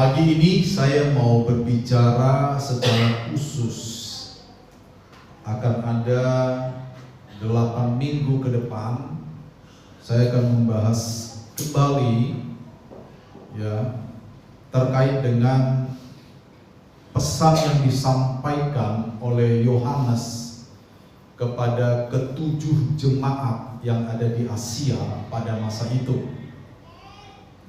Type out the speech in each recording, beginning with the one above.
Pagi ini saya mau berbicara secara khusus. Akan ada 8 minggu ke depan saya akan membahas kembali terkait dengan pesan yang disampaikan oleh Yohanes kepada ketujuh jemaat yang ada di Asia pada masa itu.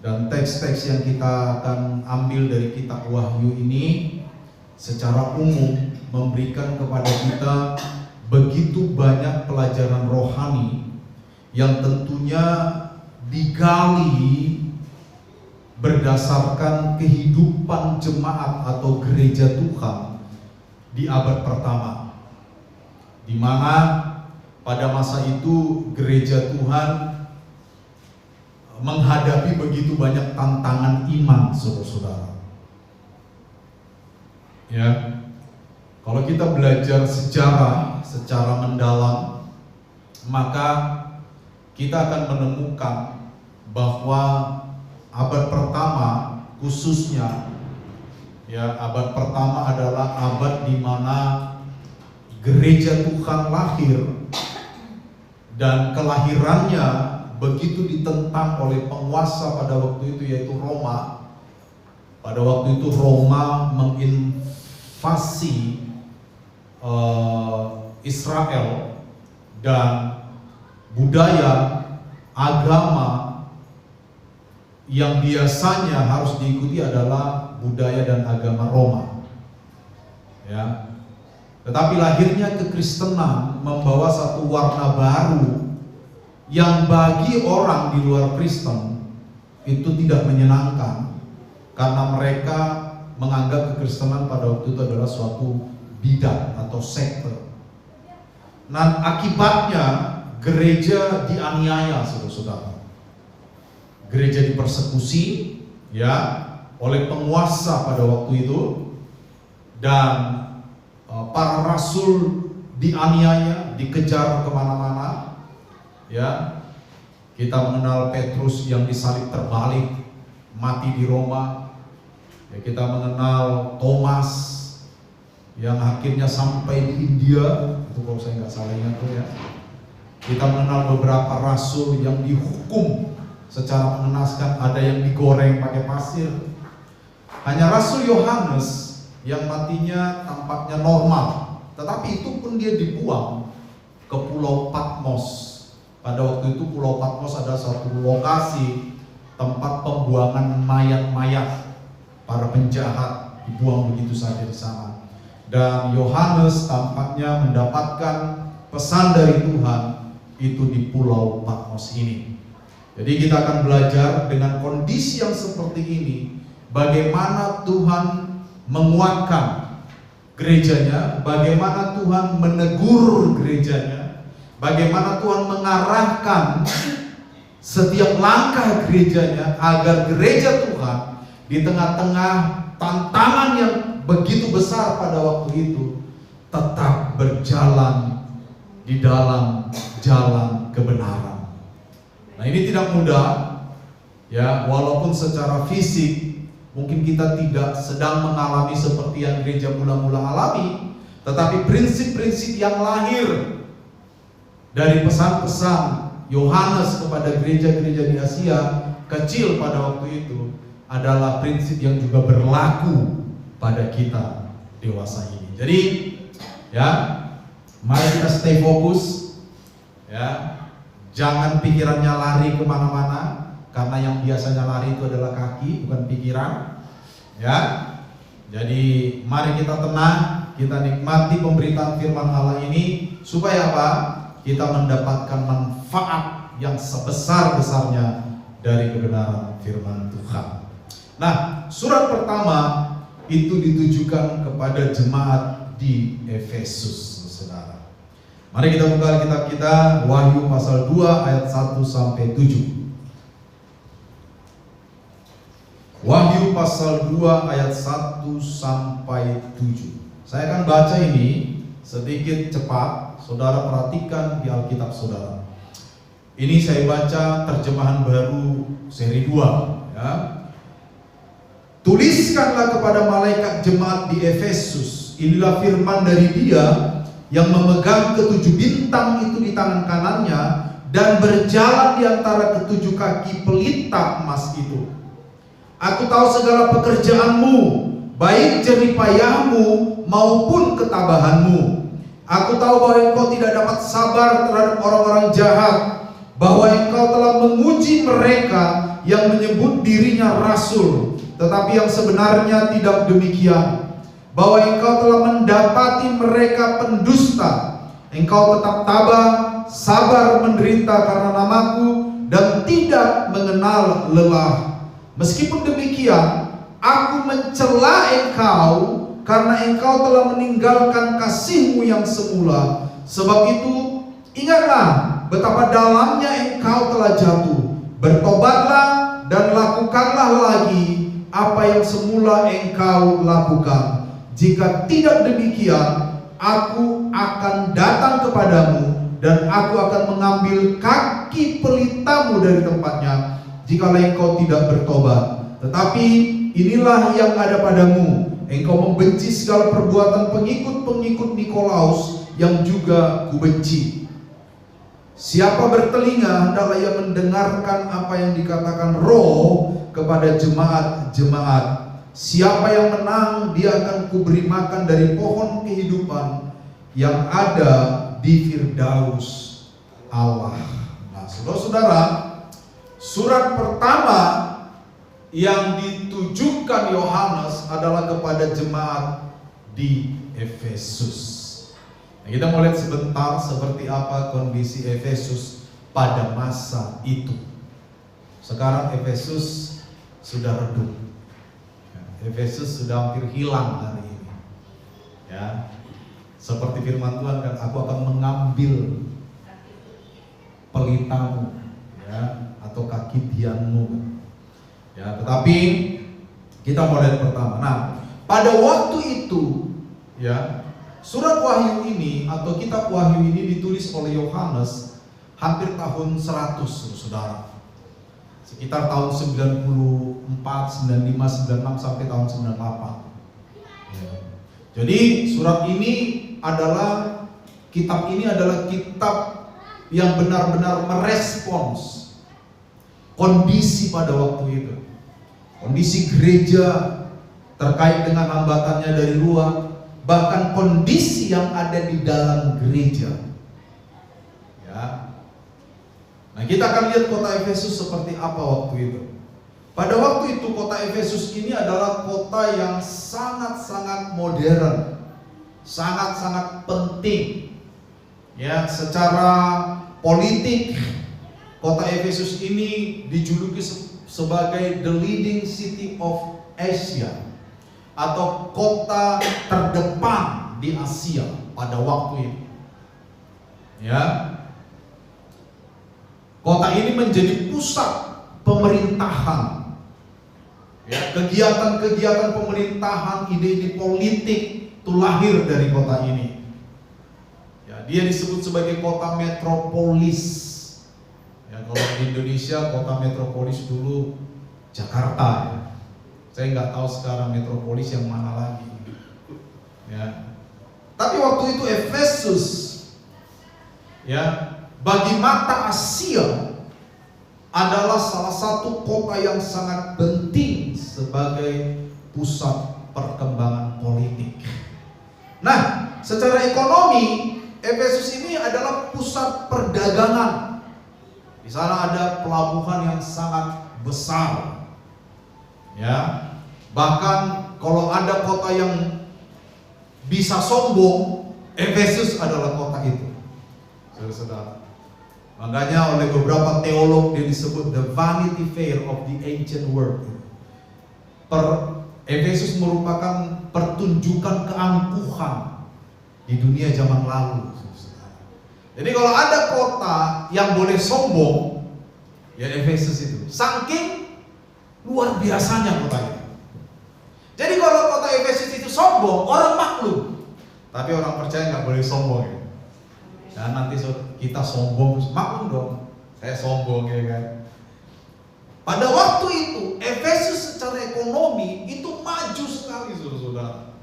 Dan teks-teks yang kita akan ambil dari kitab Wahyu ini secara umum memberikan kepada kita begitu banyak pelajaran rohani yang tentunya digali berdasarkan kehidupan jemaat atau gereja Tuhan di abad pertama, di mana pada masa itu gereja Tuhan menghadapi begitu banyak tantangan iman, saudara-saudara. Kalau kita belajar sejarah secara mendalam, maka kita akan menemukan bahwa abad pertama khususnya, abad pertama adalah abad di mana gereja Tuhan lahir, dan kelahirannya begitu ditentang oleh penguasa pada waktu itu, yaitu Roma. Pada waktu itu Roma menginvasi Israel, dan budaya, agama yang biasanya harus diikuti adalah budaya dan agama Roma. Tetapi lahirnya kekristenan membawa satu warna baru yang bagi orang di luar Kristen itu tidak menyenangkan, karena mereka menganggap kekristenan pada waktu itu adalah suatu bidat atau sekte. Nah, akibatnya gereja dianiaya, saudara-saudara. Gereja dipersekusi oleh penguasa pada waktu itu, dan para rasul dianiaya, dikejar kemana-mana. Kita mengenal Petrus yang disalib terbalik, mati di Roma. Kita mengenal Thomas yang akhirnya sampai di India, itu kalau saya nggak salah ingat tuh. Kita mengenal beberapa rasul yang dihukum secara mengenaskan, ada yang digoreng pakai pasir. Hanya Rasul Yohanes yang matinya tampaknya normal, tetapi itu pun dia dibuang ke Pulau Patmos. Pada waktu itu Pulau Patmos adalah satu lokasi tempat pembuangan mayat-mayat para penjahat, dibuang begitu saja di sana. Dan Yohanes tampaknya mendapatkan pesan dari Tuhan itu di Pulau Patmos ini. Jadi kita akan belajar dengan kondisi yang seperti ini, bagaimana Tuhan menguatkan gerejanya, bagaimana Tuhan menegur gerejanya, bagaimana Tuhan mengarahkan setiap langkah gerejanya agar gereja Tuhan di tengah-tengah tantangan yang begitu besar pada waktu itu tetap berjalan di dalam jalan kebenaran. Nah, ini tidak mudah, walaupun secara fisik mungkin kita tidak sedang mengalami seperti yang gereja mula-mula alami, tetapi prinsip-prinsip yang lahir dari pesan-pesan Yohanes kepada gereja-gereja di Asia kecil pada waktu itu adalah prinsip yang juga berlaku pada kita dewasa ini. Jadi mari kita stay fokus, jangan pikirannya lari kemana-mana, karena yang biasanya lari itu adalah kaki, bukan pikiran. Jadi mari kita tenang, kita nikmati pemberitaan firman Allah ini, supaya apa? Kita mendapatkan manfaat yang sebesar-besarnya dari kebenaran firman Tuhan. Nah, surat pertama itu ditujukan kepada jemaat di Efesus, saudara. Mari kita buka kitab kita, Wahyu pasal 2 ayat 1 sampai 7. Wahyu pasal 2 ayat 1 sampai 7. Saya akan baca ini sedikit cepat. Saudara perhatikan di Alkitab saudara. Ini saya baca terjemahan baru seri 2. Tuliskanlah kepada malaikat jemaat di Efesus, inilah firman dari Dia yang memegang ketujuh bintang itu di tangan kanannya dan berjalan di antara ketujuh kaki pelita emas itu. Aku tahu segala pekerjaanmu, baik jerih payahmu maupun ketabahanmu. Aku tahu bahwa engkau tidak dapat sabar terhadap orang-orang jahat, bahwa engkau telah menguji mereka yang menyebut dirinya rasul, tetapi yang sebenarnya tidak demikian. Bahwa engkau telah mendapati mereka pendusta. Engkau tetap tabah, sabar menderita karena namaku, dan tidak mengenal lelah. Meskipun demikian, aku mencela engkau karena engkau telah meninggalkan kasihmu yang semula. Sebab itu, ingatlah betapa dalamnya engkau telah jatuh. Bertobatlah dan lakukanlah lagi apa yang semula engkau lakukan. Jika tidak demikian, aku akan datang kepadamu dan aku akan mengambil kaki pelitamu dari tempatnya jikalau engkau tidak bertobat. Tetapi inilah yang ada padamu, engkau membenci segala perbuatan pengikut-pengikut Nikolaus yang juga kubenci. Siapa bertelinga hendaklah ia mendengarkan apa yang dikatakan Roh kepada jemaat-jemaat. Siapa yang menang, dia akan kuberi makan dari pohon kehidupan yang ada di Firdaus Allah. Nah, saudara-saudara, surat pertama yang ditujukan Yohanes adalah kepada jemaat di Efesus. Nah, kita mau lihat sebentar seperti apa kondisi Efesus pada masa itu. Sekarang Efesus sudah redup. Efesus sudah hampir hilang hari ini. Ya, seperti firman Tuhan kan, aku akan mengambil pelitamu, ya, atau kaki tiangmu. Ya, tetapi kita mau lihat pertama. Nah, pada waktu itu, ya, surat Wahyu ini atau kitab Wahyu ini ditulis oleh Yohanes hampir tahun 100, saudara. Sekitar tahun 94, 95, 96 sampai tahun 98. Ya. Jadi surat ini adalah kitab yang benar-benar merespons kondisi pada waktu itu. Kondisi gereja terkait dengan hambatannya dari luar, bahkan kondisi yang ada di dalam gereja. Ya. Nah, kita akan lihat kota Efesus seperti apa waktu itu. Pada waktu itu kota Efesus ini adalah kota yang sangat-sangat modern, sangat-sangat penting. Ya, secara politik kota Efesus ini dijuluki sebagai the leading city of Asia, atau kota terdepan di Asia pada waktu itu. Ya. Kota ini menjadi pusat pemerintahan. Ya, kegiatan-kegiatan pemerintahan, ide-ide politik itu lahir dari kota ini. Ya, dia disebut sebagai kota metropolis. Ya, kalau di Indonesia kota metropolis dulu Jakarta. Ya. Saya nggak tahu sekarang metropolis yang mana lagi. Ya. Tapi waktu itu Efesus, ya, bagi mata Asia adalah salah satu kota yang sangat penting sebagai pusat perkembangan politik. Nah, secara ekonomi Efesus ini adalah pusat perdagangan. Di sana ada pelabuhan yang sangat besar. Ya, bahkan kalau ada kota yang bisa sombong, Efesus adalah kota itu. Saudara-saudara. Makanya oleh beberapa teolog dia disebut the Vanity Fair of the ancient world. Efesus merupakan pertunjukan keangkuhan di dunia zaman lalu. Jadi kalau ada kota yang boleh sombong, ya Efesus itu. Saking luar biasanya kota itu. Jadi kalau kota Efesus itu sombong, orang maklum. Tapi orang percaya nggak boleh sombong ya. Dan nanti kita sombong, maklum dong, saya sombong ya kan. Pada waktu itu Efesus secara ekonomi itu maju sekali, saudara-saudara.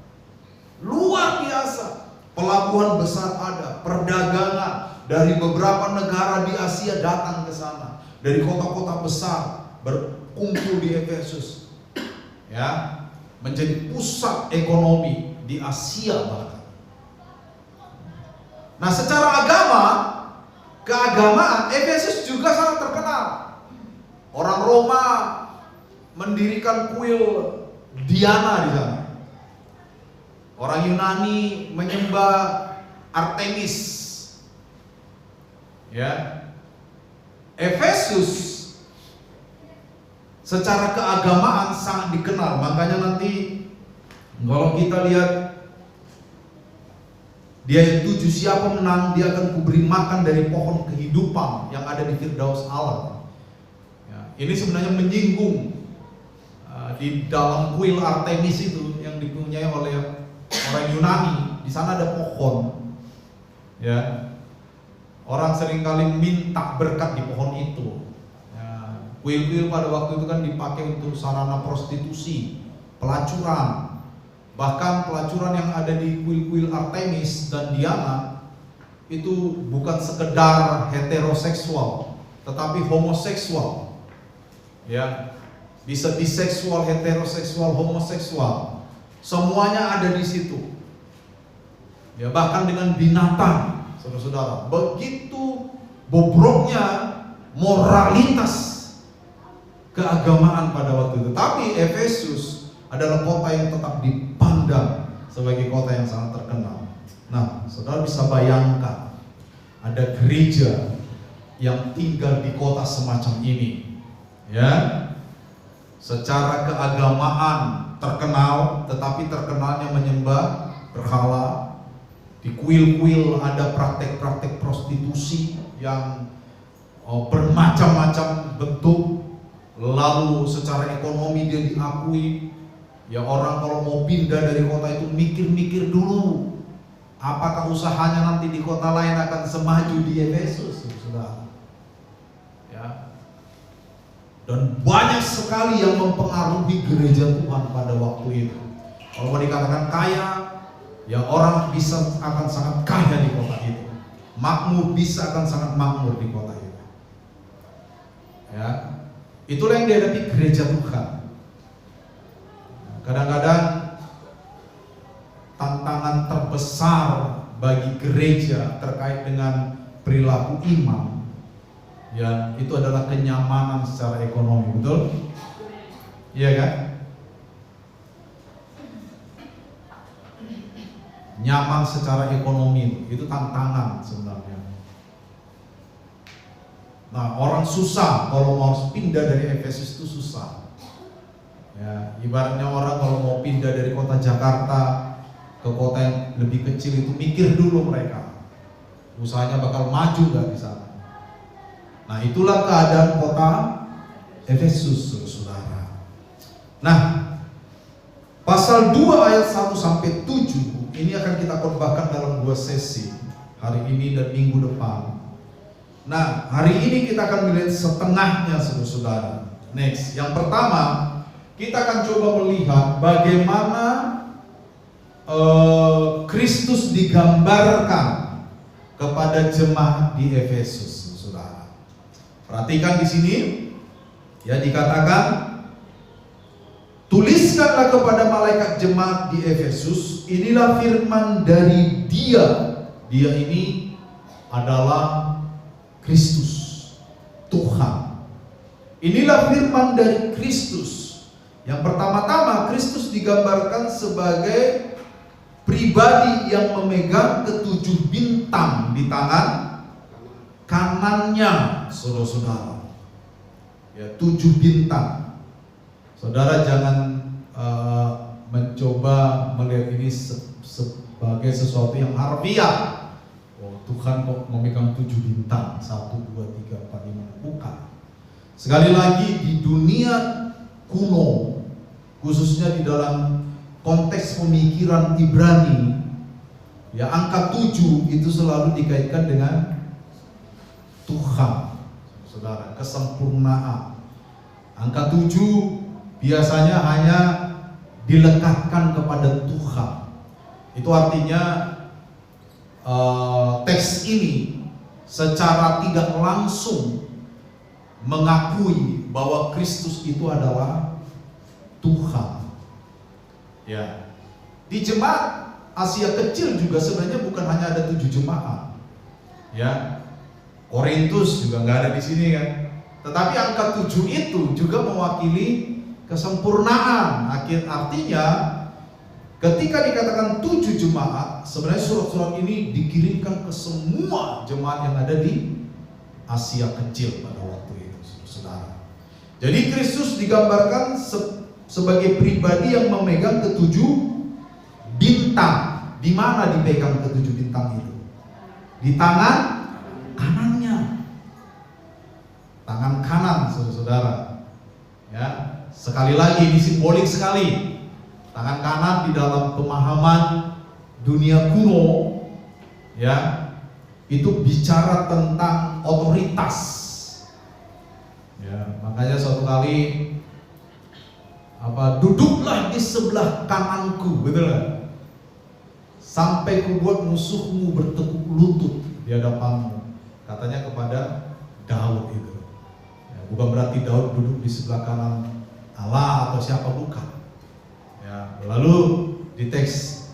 Luar biasa. Pelabuhan besar ada, perdagangan dari beberapa negara di Asia datang ke sana. Dari kota-kota besar berkumpul di Efesus. Ya, menjadi pusat ekonomi di Asia bahkan. Nah, secara keagamaan Efesus juga sangat terkenal. Orang Roma mendirikan kuil Diana di sana. Orang Yunani menyembah Artemis. Ya. Efesus secara keagamaan sangat dikenal. Makanya nanti kalau kita lihat di ayat 7, siapa menang dia akan kuberi makan dari pohon kehidupan yang ada di Firdaus Allah. Ya, ini sebenarnya menyinggung di dalam kuil Artemis itu yang dipunyai oleh orang Yunani. Di sana ada pohon. Ya, orang seringkali minta berkat di pohon itu. Ya, kuil-kuil pada waktu itu kan dipakai untuk sarana prostitusi, pelacuran. Bahkan pelacuran yang ada di kuil-kuil Artemis dan Diana itu bukan sekedar heteroseksual, tetapi homoseksual. Ya, bisa biseksual, heteroseksual, homoseksual. Semuanya ada di situ. Ya, bahkan dengan binatang, saudara-saudara. Begitu bobroknya moralitas keagamaan pada waktu itu. Tapi Efesus adalah kota yang tetap dipandang sebagai kota yang sangat terkenal. Nah, saudara bisa bayangkan ada gereja yang tinggal di kota semacam ini, ya, secara keagamaan terkenal, tetapi terkenalnya menyembah berhala. Di kuil-kuil ada praktek-praktek prostitusi yang bermacam-macam bentuk. Lalu secara ekonomi dia diakui. Ya, orang kalau mau pindah dari kota itu mikir-mikir dulu, apakah usahanya nanti di kota lain akan semaju di Efesus, saudara. Ya. Dan banyak sekali yang mempengaruhi gereja Tuhan pada waktu itu. Kalau mau dikatakan kaya, ya orang bisa akan sangat kaya di kota itu. Makmur bisa akan sangat makmur di kota itu. Ya. Itulah yang dihadapi gereja Tuhan. Kadang-kadang tantangan terbesar bagi gereja terkait dengan perilaku iman, ya, itu adalah kenyamanan secara ekonomi, betul? Iya kan? Nyaman secara ekonomi itu tantangan sebenarnya. Nah, orang susah kalau mau pindah dari Efesus itu susah. Ya, ibaratnya orang kalau mau pindah dari kota Jakarta ke kota yang lebih kecil itu mikir dulu mereka, usahanya bakal maju nggak di sana. Nah, itulah keadaan kota Efesus, saudara. Nah, pasal 2 ayat 1 sampai 7 ini akan kita khotbahkan dalam 2 sesi, hari ini dan minggu depan. Nah, hari ini kita akan melihat setengahnya, saudara. Next, yang pertama kita akan coba melihat bagaimana Kristus digambarkan kepada jemaat di Efesus, saudara. Perhatikan di sini, ya, dikatakan, tuliskanlah kepada malaikat jemaat di Efesus, inilah firman dari Dia. Dia ini adalah Kristus, Tuhan. Inilah firman dari Kristus. Yang pertama-tama, Kristus digambarkan sebagai pribadi yang memegang ke-7 bintang di tangan kanannya, saudara-saudara. Ya, 7 bintang. Saudara jangan mencoba melihat ini sebagai sesuatu yang harfiah. Oh, Tuhan kok memegang 7 bintang, 1, 2, 3, 4, 5. Bukan. Sekali lagi, di dunia kuno, khususnya di dalam konteks pemikiran Ibrani, ya, angka 7 itu selalu dikaitkan dengan Tuhan, saudara, kesempurnaan. Angka 7 biasanya hanya dilekatkan kepada Tuhan. Itu artinya teks ini secara tidak langsung mengakui bahwa Kristus itu adalah Tuhan. Ya. Di jemaat Asia kecil juga sebenarnya bukan hanya ada 7 jemaat. Ya. Korintus juga nggak ada di sini kan. Tetapi angka 7 itu juga mewakili kesempurnaan. Artinya ketika dikatakan 7 jemaat, sebenarnya surat-surat ini dikirimkan ke semua jemaat yang ada di Asia kecil pada waktu itu, saudara. Jadi Kristus digambarkan sebagai pribadi yang memegang ke-7 bintang. Di mana dipegang ke-7 bintang itu? Di tangan kanannya. Tangan kanan, saudara. Ya, sekali lagi ini simbolik sekali. Tangan kanan di dalam pemahaman dunia kuno, ya, itu bicara tentang otoritas. Ya, makanya suatu kali duduklah di sebelah kananku, betul kan? Sampai kubuat musuhmu bertekuk lutut di hadapanmu. Katanya kepada Daud itu. Ya, bukan berarti Daud duduk di sebelah kanan Allah atau siapa, bukan. Ya, lalu di teks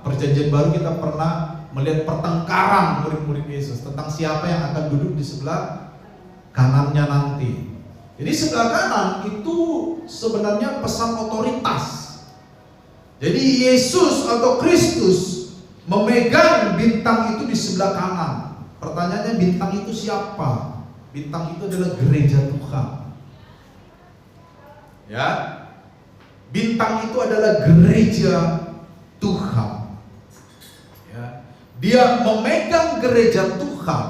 Perjanjian Baru kita pernah melihat pertengkaran murid-murid Yesus tentang siapa yang akan duduk di sebelah kanannya nanti. Jadi sebelah kanan itu sebenarnya pesan otoritas. Jadi Yesus atau Kristus memegang bintang itu di sebelah kanan. Pertanyaannya, bintang itu siapa? Bintang itu adalah gereja Tuhan. Ya, bintang itu adalah gereja Tuhan. Ya, dia memegang gereja Tuhan.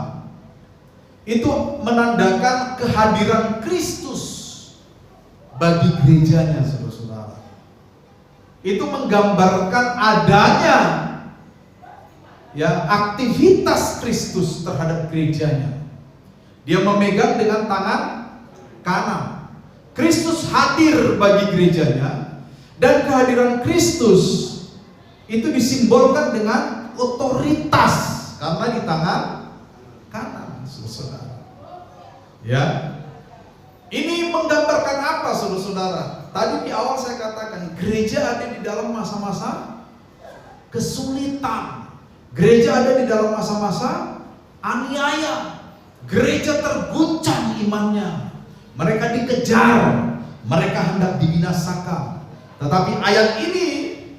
Itu menandakan kehadiran Kristus bagi gerejanya, saudara-saudara. Itu menggambarkan adanya, ya, aktivitas Kristus terhadap gerejanya. Dia memegang dengan tangan kanan. Kristus hadir bagi gerejanya, dan kehadiran Kristus itu disimbolkan dengan otoritas karena di tangan kanan, saudara. Ya, ini menggambarkan apa, saudara-saudara? Tadi di awal saya katakan gereja ada di dalam masa-masa kesulitan. Gereja ada di dalam masa-masa aniaya. Gereja terguncang imannya. Mereka dikejar, mereka hendak dibinasakan. Tetapi ayat ini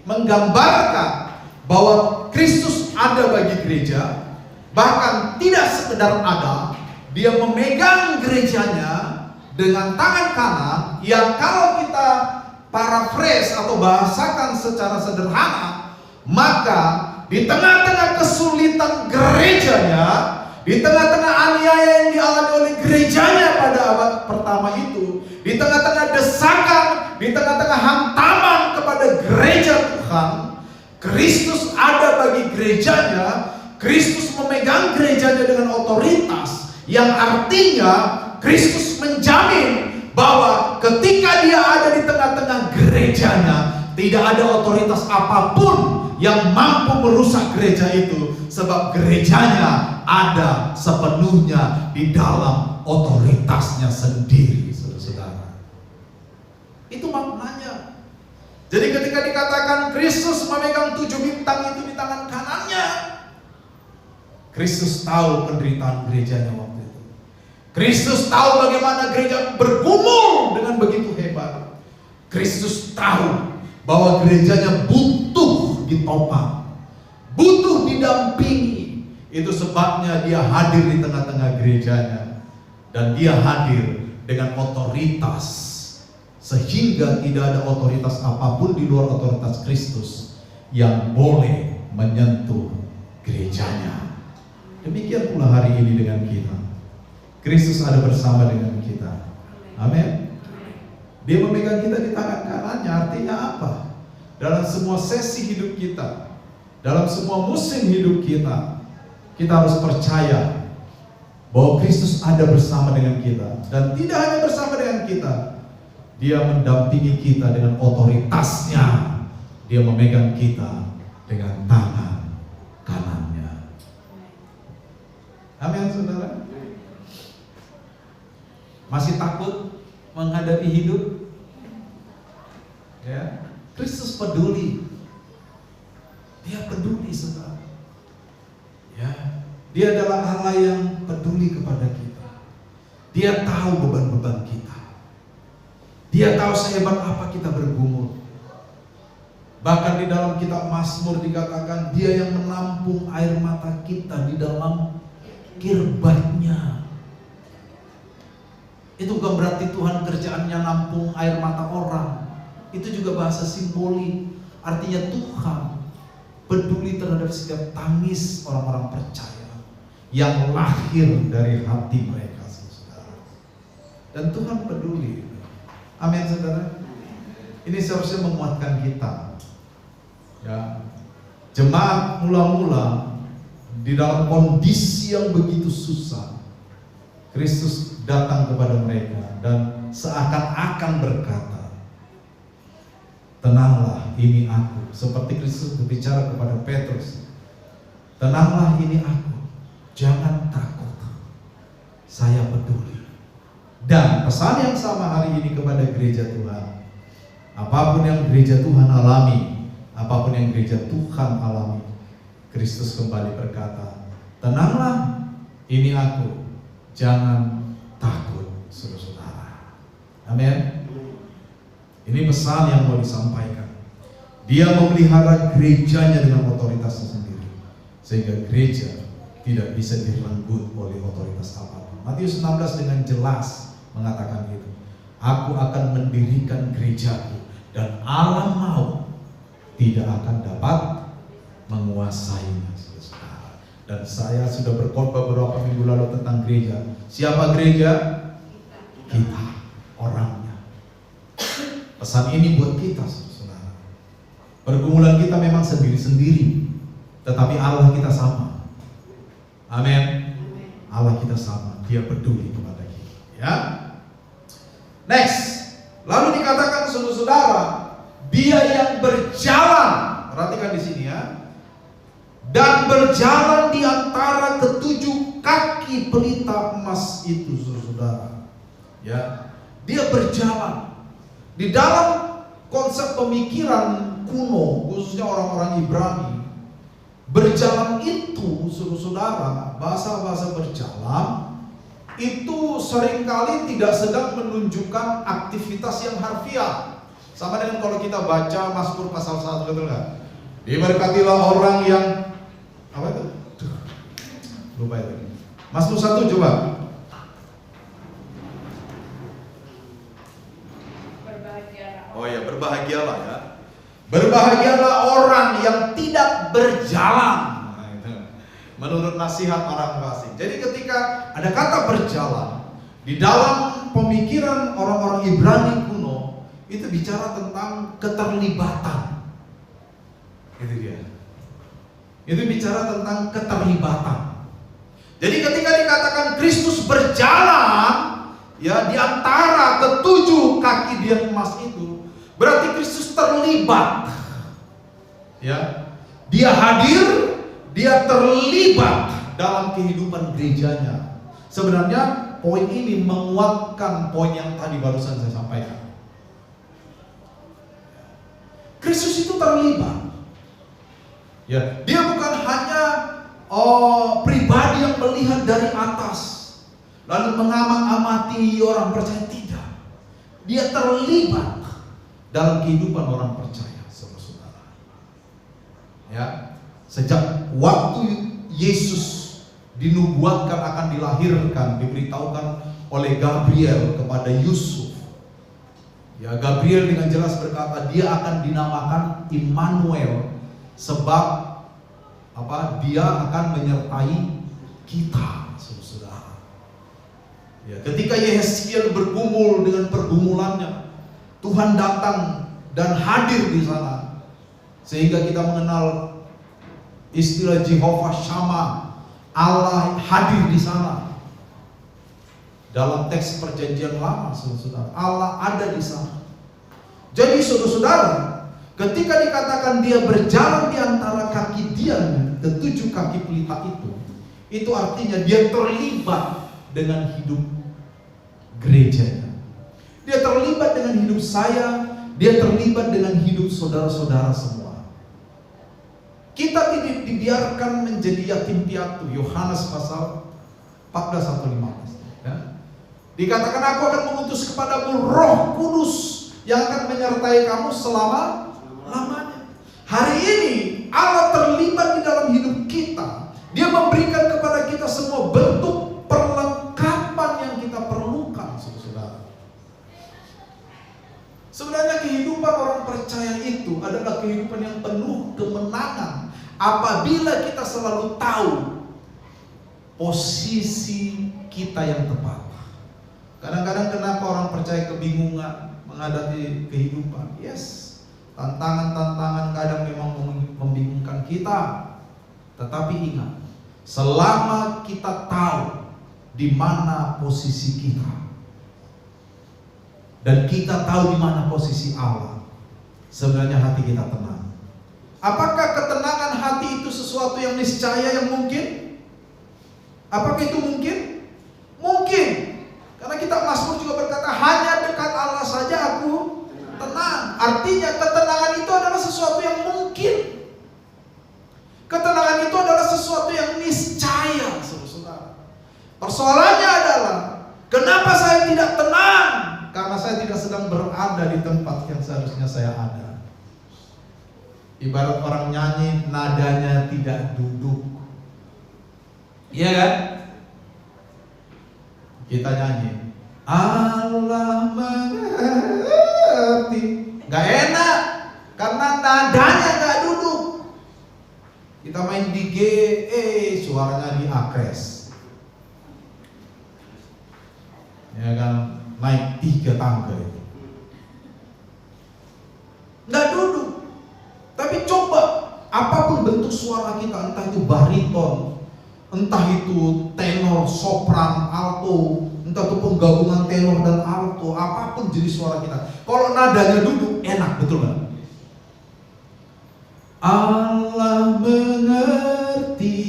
menggambarkan bahwa Kristus ada bagi gereja. Bahkan tidak sekedar ada, dia memegang gerejanya dengan tangan kanan, yang kalau kita paraphrase atau bahasakan secara sederhana, maka di tengah-tengah kesulitan gerejanya, di tengah-tengah aniaya yang dialami oleh gerejanya pada abad pertama itu, di tengah-tengah desakan, di tengah-tengah hantaman kepada gereja Tuhan, Kristus ada bagi gerejanya. Kristus memegang gerejanya dengan otoritas, yang artinya Kristus menjamin bahwa ketika dia ada di tengah-tengah gerejanya, tidak ada otoritas apapun yang mampu merusak gereja itu, sebab gerejanya ada sepenuhnya di dalam otoritasnya sendiri, saudara-saudara. Itu maknanya. Jadi ketika dikatakan Kristus memegang 7 bintang itu di tangan kanannya, Kristus tahu penderitaan gerejanya waktu itu. Kristus tahu bagaimana gereja bergumul dengan begitu hebat. Kristus tahu bahwa gerejanya butuh ditopang, butuh didampingi. Itu sebabnya dia hadir di tengah-tengah gerejanya. Dan dia hadir dengan otoritas, sehingga tidak ada otoritas apapun di luar otoritas Kristus yang boleh menyentuh gerejanya. Demikian pula hari ini dengan kita. Kristus ada bersama dengan kita. Amin. Dia memegang kita di tangan kanannya. Artinya apa? Dalam semua sesi hidup kita, dalam semua musim hidup kita, kita harus percaya bahwa Kristus ada bersama dengan kita, dan tidak hanya bersama dengan kita, Dia mendampingi kita dengan otoritasnya. Dia memegang kita dengan tangan kanannya. Amin, saudara. Masih takut menghadapi hidup? Ya, Kristus peduli. Dia peduli, saudara. Ya, Dia adalah Allah yang peduli kepada kita. Dia tahu beban-beban kita. Dia tahu sehebat apa kita bergumul. Bahkan di dalam kitab Mazmur dikatakan, Dia yang menampung air mata kita di dalam kirbatnya. Itu bukan berarti Tuhan kerjaannya nampung air mata orang. Itu juga bahasa simbolik. Artinya Tuhan peduli terhadap setiap tangis orang-orang percaya yang lahir dari hati mereka, saudara. Dan Tuhan peduli. Amin, saudara. Ini seharusnya menguatkan kita. Ya, jemaat mula-mula di dalam kondisi yang begitu susah, Kristus datang kepada mereka dan seakan-akan berkata, tenanglah, ini aku. Seperti Kristus berbicara kepada Petrus, tenanglah, ini aku, jangan takut, saya peduli. Dan pesan yang sama hari ini kepada gereja Tuhan, apapun yang gereja Tuhan alami, apapun yang gereja Tuhan alami, Kristus kembali berkata, tenanglah, ini aku, jangan takut, saudara. Amin. Ini pesan yang mau disampaikan. Dia memelihara gerejanya dengan otoritasnya sendiri, sehingga gereja tidak bisa direnggut oleh otoritas apapun. Matius 16 dengan jelas mengatakan itu. Aku akan mendirikan gerejaku, dan alam maut tidak akan dapat menguasainya, saudara. Dan saya sudah berkhotbah beberapa minggu lalu tentang gereja. Siapa gereja? Kita, orangnya. Pesan ini buat kita, saudara. Pergumulan kita memang sendiri-sendiri, tetapi Allah kita sama. Amin. Allah kita sama. Dia peduli kepada kita. Ya. Next. Lalu dikatakan, saudara, Dia yang berjalan. Perhatikan di sini ya. Dan berjalan di antara ketujuh kaki pelita emas itu, saudara. Ya. Dia berjalan. Di dalam konsep pemikiran kuno, khususnya orang-orang Ibrani, berjalan itu, saudara, bahasa-bahasa berjalan itu seringkali tidak sedang menunjukkan aktivitas yang harfiah. Sama dengan kalau kita baca Mazmur pasal 1, betul nggak? Diberkatilah orang yang apa itu? Lupa itu. Mazmur 1 coba. Oh ya, berbahagialah ya. Berbahagialah orang yang tidak berjalan. Nah, itu. Menurut nasihat orang fasik. Jadi ketika ada kata berjalan, di dalam pemikiran orang-orang Ibrani kuno, itu bicara tentang keterlibatan. Itu dia. Itu bicara tentang keterlibatan. Jadi ketika dikatakan Kristus berjalan, ya, di antara ketujuh kaki Dia emas itu, berarti Kristus terlibat. Ya. Dia hadir, Dia terlibat dalam kehidupan gerejanya. Sebenarnya poin ini menguatkan poin yang tadi barusan saya sampaikan. Kristus itu terlibat. Ya, Dia bukan hanya pribadi yang melihat dari atas lalu mengamati orang percaya, tidak. Dia terlibat dalam kehidupan orang percaya, saudara. Ya, sejak waktu Yesus dinubuatkan akan dilahirkan, diberitahukan oleh Gabriel kepada Yusuf. Ya, Gabriel dengan jelas berkata dia akan dinamakan Immanuel, sebab apa? Dia akan menyertai kita, saudara. Ya, ketika Yeskiel bergumul dengan pergumulannya, Tuhan datang dan hadir di sana, sehingga kita mengenal istilah Jehovah Shammah, Allah hadir di sana. Dalam teks perjanjian lama, saudara, Allah ada di sana. Jadi saudara-saudara, ketika dikatakan dia berjalan di antara kaki dia, ketujuh kaki pelita itu artinya dia terlibat dengan hidup gerejanya. Dia terlibat dengan hidup saya, dia terlibat dengan hidup saudara-saudara semua. Kita tidak dibiarkan menjadi yatim piatu. Yohanes pasal 14:1-15. Ya. Dikatakan, aku akan mengutus kepadamu Roh Kudus yang akan menyertai kamu selama-lamanya. Hari ini Allah terlibat di dalam hidup kita. Dia memberikan kepada kita semua bentuk perlengkapan yang kita perlukan, saudara. Sebenarnya kehidupan orang percaya itu adalah kehidupan yang penuh kemenangan apabila kita selalu tahu posisi kita yang tepat. Kadang-kadang kenapa orang percaya kebingungan menghadapi kehidupan? Yes, tantangan-tantangan kadang memang membingungkan kita. Tetapi ingat, selama kita tahu di mana posisi kita dan kita tahu di mana posisi Allah, sebenarnya hati kita tenang. Apakah ketenangan hati itu sesuatu yang niscaya yang mungkin? Apakah itu mungkin? Mungkin. Karena kitab Mazmur juga berkata, hanya dekat Allah saja aku tenang. Artinya ketenangan itu adalah sesuatu yang mungkin. Ketenangan itu adalah sesuatu yang niscaya, saudara. Persoalannya adalah, kenapa saya tidak tenang? Karena saya tidak sedang berada di tempat yang seharusnya saya ada. Ibarat orang nyanyi, nadanya tidak duduk. Iya kan? Kita nyanyi, Allah mengerti. Gak enak, karena nadanya gak duduk. Kita main di G, suaranya di akres. Ya kan, naik 3 tangga itu. Gak duduk. Tapi coba, apapun bentuk suara kita, entah itu bariton, entah itu tenor, sopran, alto, entah itu penggabungan tenor dan alto, apapun jenis suara kita, kalau nadanya duduk, enak, betul gak? Allah mengerti.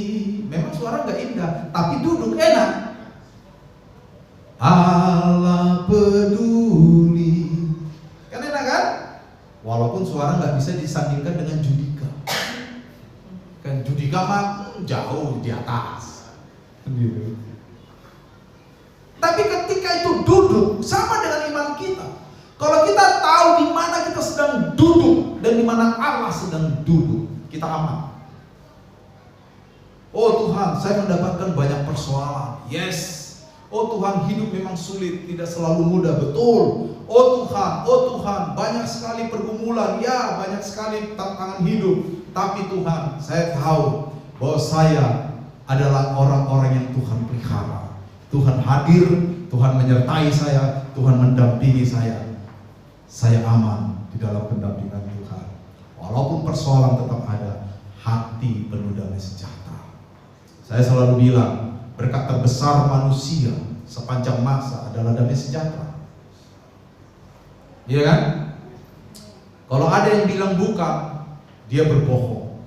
Memang suara gak indah, tapi duduk enak. Allah peduli. Kan enak kan? Walaupun suara gak bisa disandingkan dengan Judika. Kan Judika mah jauh di atas gitu. Tapi ketika itu duduk, sama dengan iman kita. Kalau kita tahu di mana kita sedang duduk dan di mana Allah sedang duduk, kita aman. Oh Tuhan, saya mendapatkan banyak persoalan. Yes. Oh Tuhan, hidup memang sulit, tidak selalu mudah, betul. Oh Tuhan, banyak sekali pergumulan, ya, banyak sekali tantangan hidup. Tapi Tuhan, saya tahu bahwa saya adalah orang-orang yang Tuhan pelihara. Tuhan hadir, Tuhan menyertai saya, Tuhan mendampingi saya. Saya aman di dalam pendampingan Tuhan. Walaupun persoalan tetap ada, hati penuh damai sejahtera. Saya selalu bilang, berkat terbesar manusia sepanjang masa adalah damai sejahtera. Iya kan? Kalau ada yang bilang bukan, dia berbohong.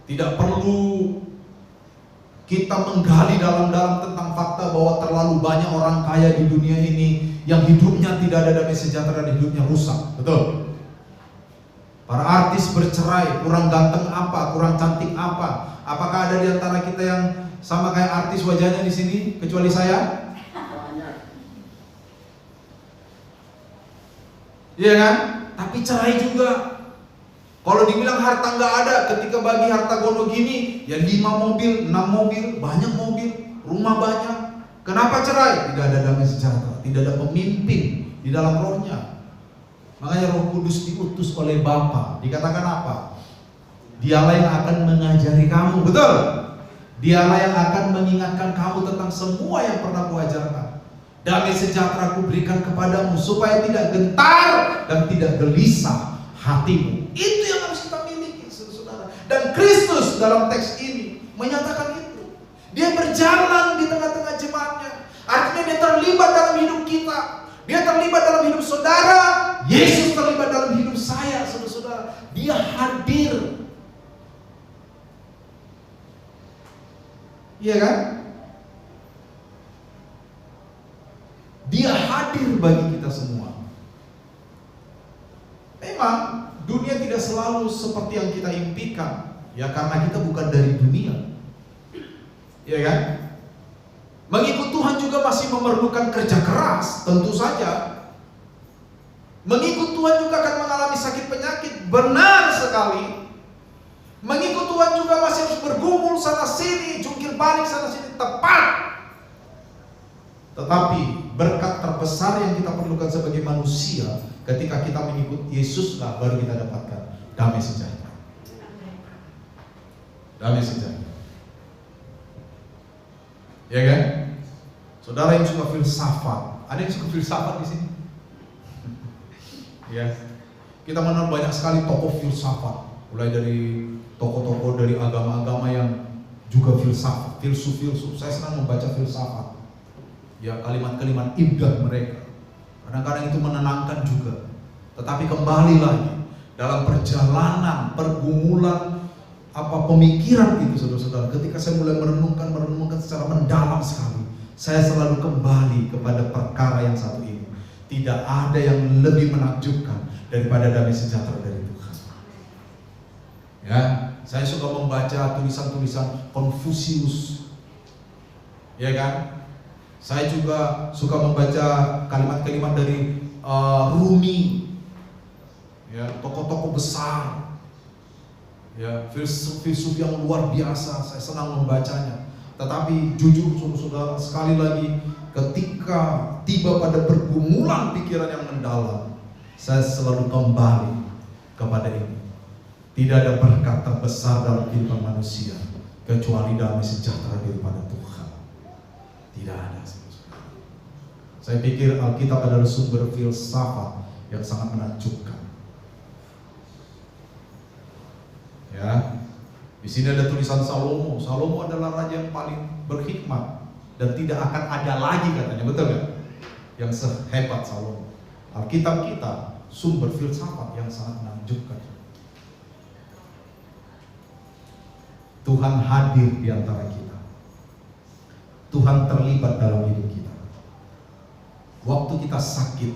Tidak perlu kita menggali dalam-dalam tentang fakta bahwa terlalu banyak orang kaya di dunia ini yang hidupnya tidak ada damai sejahtera dan hidupnya rusak. Betul? Para artis bercerai, kurang ganteng apa, kurang cantik apa. Apakah ada di antara kita yang sama kayak artis wajahnya di sini, kecuali saya? Iya kan? Tapi cerai juga. Kalau dibilang harta nggak ada, ketika bagi harta gono gini, ya 5 mobil, 6 mobil, banyak mobil, rumah banyak. Kenapa cerai? Tidak ada damai sejahtera, tidak ada pemimpin di dalam rohnya. Makanya Roh Kudus diutus oleh Bapa. Dikatakan apa? Dialah yang akan mengajari kamu, betul? Dialah yang akan mengingatkan kamu tentang semua yang pernah kuajarkan. Damai sejahtera kuberikan kepadamu supaya tidak gentar dan tidak gelisah hatimu. Itu yang harus kita miliki, saudara. Dan Kristus dalam teks ini menyatakan itu. Dia berjalan di tengah-tengah jemaatnya. Artinya dia terlibat dalam hidup kita. Dia terlibat dalam hidup saudara. Yesus terlibat dalam hidup saya, saudara-saudara. Dia hadir. Iya kan? Dia hadir bagi kita semua. Memang dunia tidak selalu seperti yang kita impikan. Ya karena kita bukan dari dunia. Iya kan? Mengikut Tuhan juga masih memerlukan kerja keras, tentu saja. Mengikut Tuhan juga akan mengalami sakit penyakit, benar sekali. Mengikut Tuhan juga masih harus bergumul sana sini, jungkir balik sana sini, tepat. Tetapi berkat terbesar yang kita perlukan sebagai manusia ketika kita mengikut Yesuslah baru kita dapatkan damai sejahtera. Damai sejahtera. Ya kan? Saudara yang suka filsafat, ada yang suka filsafat di sini? Ya. Kita mengenal banyak sekali tokoh filsafat, mulai dari tokoh-tokoh dari agama-agama yang juga filsafat, filsuf-filsuf. Saya senang membaca filsafat. Ya, kalimat-kalimat indah mereka. Kadang-kadang itu menenangkan juga. Tetapi kembali lagi dalam perjalanan, pergumulan pemikiran itu, saudara-saudara, ketika saya mulai merenungkan secara mendalam sekali, saya selalu kembali kepada perkara yang satu ini. Tidak ada yang lebih menakjubkan daripada damai sejahtera dari Tuhan. Ya, saya suka membaca tulisan-tulisan Konfusius. Ya kan? Saya juga suka membaca kalimat-kalimat dari Rumi. Ya, tokoh-tokoh besar. Ya, filsuf-filsuf yang luar biasa, saya senang membacanya. Tetapi jujur saudara, sekali lagi ketika tiba pada pergumulan pikiran yang mendalam, saya selalu kembali kepada ini. Tidak ada berkat terbesar dalam kehidupan manusia kecuali damai sejahtera daripada Tuhan. Tidak ada. Saya pikir Alkitab adalah sumber filsafat yang sangat menakjubkan. Ya, di sini ada tulisan Salomo. Salomo adalah raja yang paling berhikmat dan tidak akan ada lagi katanya, betul nggak? Yang sehebat Salomo. Alkitab kita sumber filsafat yang sangat menakjubkan. Tuhan hadir di antara kita. Tuhan terlibat dalam hidup kita. Waktu kita sakit,